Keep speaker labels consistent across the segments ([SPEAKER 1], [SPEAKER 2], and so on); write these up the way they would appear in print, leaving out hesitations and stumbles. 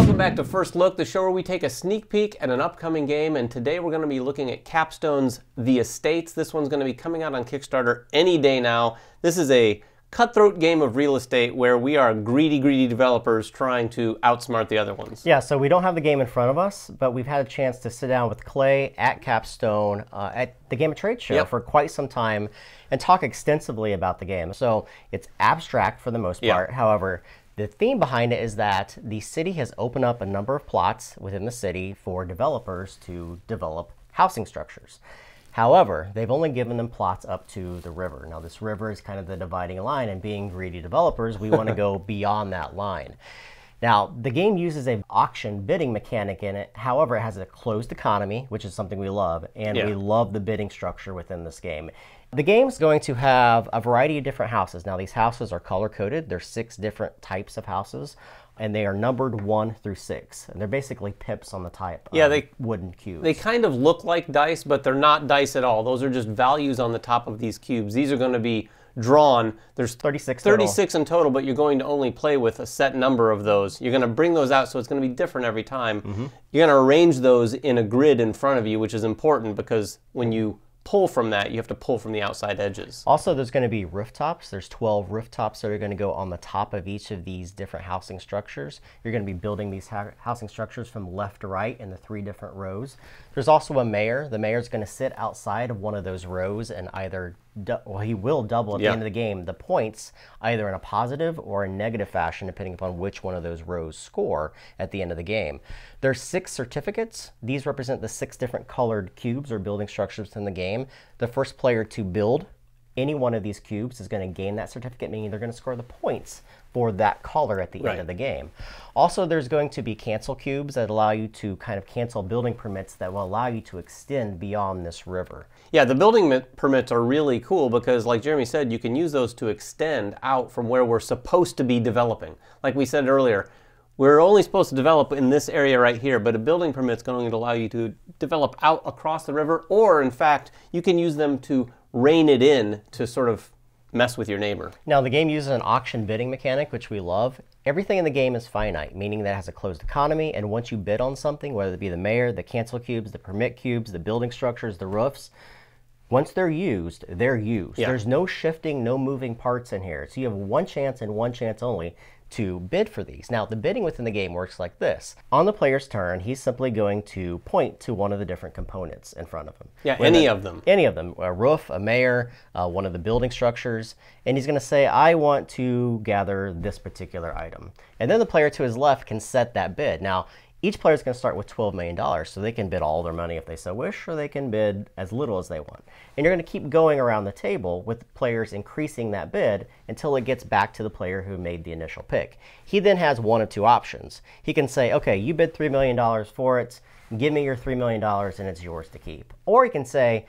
[SPEAKER 1] Welcome back to First Look, the show where we take a sneak peek at an upcoming game, and today we're going to be looking at Capstone's The Estates. This one's going to be coming out on Kickstarter any day now. This is a cutthroat game of real estate where we are greedy developers trying to outsmart the other ones.
[SPEAKER 2] Yeah, so we don't have the game in front of us, but we've had a chance to sit down with Clay at Capstone at the Game of Trade show for quite some time and talk extensively about the game. So it's abstract for the most part. However, the theme behind it is that the city has opened up a number of plots within the city for developers to develop housing structures. However, they've only given them plots up to the river. Now, this river is kind of the dividing line, and being greedy developers, we want to go beyond that line. Now, the game uses an auction bidding mechanic in it. However, it has a closed economy, which is something we love, and we love the bidding structure within this game. The game's going to have a variety of different houses. Now, these houses are color-coded. There's 6 different types of houses, and they are numbered 1 through 6. And they're basically pips on the type of wooden cubes.
[SPEAKER 1] They kind of look like dice, but they're not dice at all. Those are just values on the top of these cubes. These are going to be drawn. There's 36 in total, but you're going to only play with a set number of those. You're going to bring those out, so it's going to be different every time. You're going to arrange those in a grid in front of you, which is important because when you pull from that, you have to pull from the outside edges.
[SPEAKER 2] Also, there's going to be rooftops. There's 12 rooftops that are going to go on the top of each of these different housing structures. You're going to be building these housing structures from left to right in the 3 different rows. There's also a mayor. The mayor's going to sit outside of one of those rows and either, well, he will double at the end of the game the points, either in a positive or a negative fashion, depending upon which one of those rows score at the end of the game. There's 6 certificates. These represent the 6 different colored cubes or building structures in the game. The first player to build any one of these cubes is going to gain that certificate, meaning they're going to score the points for that color at the end of the game. Also, there's going to be cancel cubes that allow you to kind of cancel building permits that will allow you to extend beyond this river.
[SPEAKER 1] Yeah, the building permits are really cool because, like Jeremy said, you can use those to extend out from where we're supposed to be developing. Like we said earlier, we're only supposed to develop in this area right here, but a building permit's going to allow you to develop out across the river, or in fact, you can use them to rein it in to sort of mess with your neighbor.
[SPEAKER 2] Now, the game uses an auction bidding mechanic, which we love. Everything in the game is finite, meaning that it has a closed economy, and once you bid on something, whether it be the mayor, the cancel cubes, the permit cubes, the building structures, the roofs, once they're used, they're used. There's no shifting, no moving parts in here. So you have one chance and one chance only to bid for these. Now, the bidding within the game works like this. On the player's turn, he's simply going to point to one of the different components in front of him.
[SPEAKER 1] Yeah, any of them.
[SPEAKER 2] Any of them. A roof, a mayor, one of the building structures. And he's going to say, I want to gather this particular item. And then the player to his left can set that bid. Now, each player is going to start with $12 million, so they can bid all their money if they so wish, or they can bid as little as they want. And you're going to keep going around the table with players increasing that bid until it gets back to the player who made the initial pick. He then has one of 2 options. He can say, okay, you bid $3 million for it, give me your $3 million and it's yours to keep. Or he can say,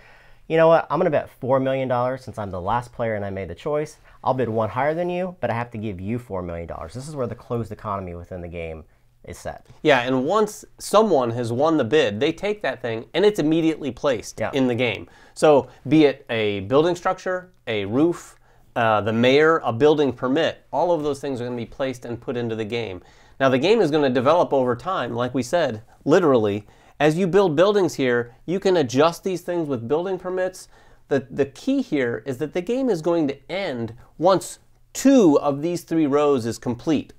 [SPEAKER 2] you know what, I'm going to bet $4 million since I'm the last player and I made the choice. I'll bid one higher than you, but I have to give you $4 million. This is where the closed economy within the game is set.
[SPEAKER 1] Yeah, and once someone has won the bid, they take that thing and it's immediately placed in the game. So be it a building structure, a roof, the mayor, a building permit, all of those things are going to be placed and put into the game. Now, the game is going to develop over time, like we said, literally. As you build buildings here, you can adjust these things with building permits. The key here is that the game is going to end once 2 of these 3 rows is complete,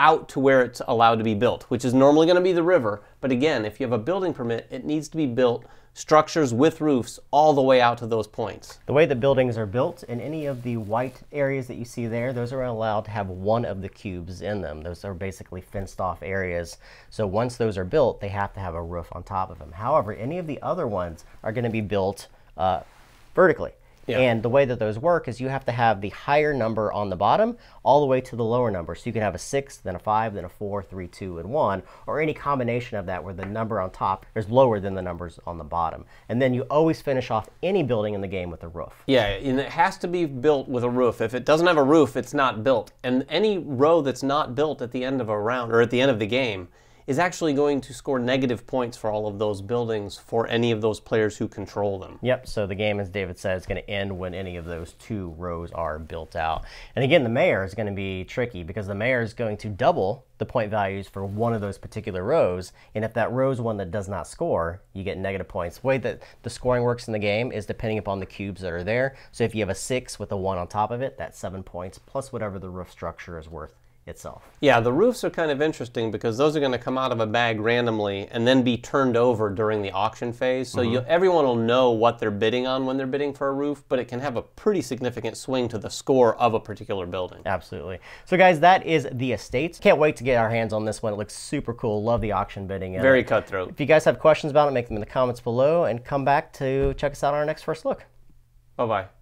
[SPEAKER 1] out to where it's allowed to be built, which is normally going to be the river. But again, if you have a building permit, it needs to be built structures with roofs all the way out to those points.
[SPEAKER 2] The way the buildings are built, in any of the white areas that you see there, those are allowed to have one of the cubes in them. Those are basically fenced off areas. So once those are built, they have to have a roof on top of them. However, any of the other ones are going to be built vertically. And the way that those work is you have to have the higher number on the bottom all the way to the lower number. So you can have a 6, then a 5, then a 4, 3, 2, and 1, or any combination of that where the number on top is lower than the numbers on the bottom. And then you always finish off any building in the game with a roof.
[SPEAKER 1] Yeah, and it has to be built with a roof. If it doesn't have a roof, it's not built. And any row that's not built at the end of a round or at the end of the game is actually going to score negative points for all of those buildings for any of those players who control them.
[SPEAKER 2] Yep, so the game, as David said, is going to end when any of those 2 rows are built out. And again, the mayor is going to be tricky because the mayor is going to double the point values for one of those particular rows, and if that row is one that does not score, you get negative points. The way that the scoring works in the game is depending upon the cubes that are there. So if you have a 6 with a 1 on top of it, that's 7 points, plus whatever the roof structure is worth itself.
[SPEAKER 1] Yeah, the roofs are kind of interesting because those are going to come out of a bag randomly and then be turned over during the auction phase. So everyone will know what they're bidding on when they're bidding for a roof, but it can have a pretty significant swing to the score of a particular building.
[SPEAKER 2] Absolutely. So guys, that is the estates. Can't wait to get our hands on this one. It looks super cool. Love the auction bidding.
[SPEAKER 1] Very cutthroat.
[SPEAKER 2] If you guys have questions about it, make them in the comments below and come back to check us out on our next first look.
[SPEAKER 1] Bye-bye.